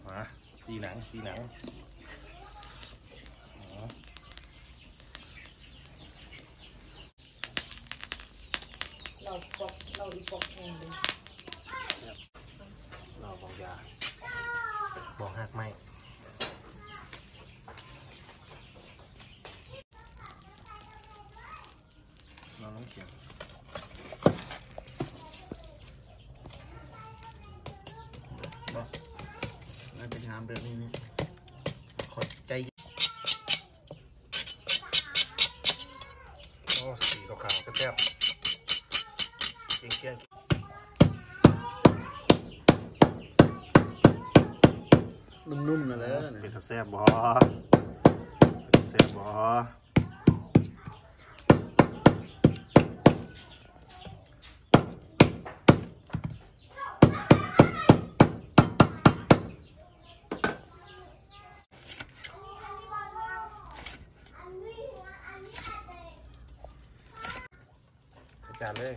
มาจีหนังเราอีปอกเองเลยเราบอกยาบอกหักไหมเราต้องเขียนบอกนั่นเป็นงามแบบนี้นี่ขอใจโอ้สีขาวๆแซ่บๆเกี้ยงนุ่มๆนะเลยเป็นตะแซ่บบจัดเลย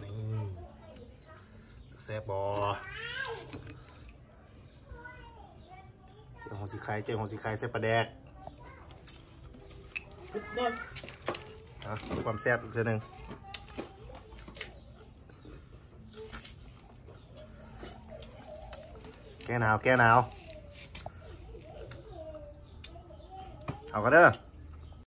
นี่แซ่บบอเจ้าของสีไข่ใส่ปลาแดกความแซ่บอีกทีหนึ่งแก้หนาวเอาก็เด้อ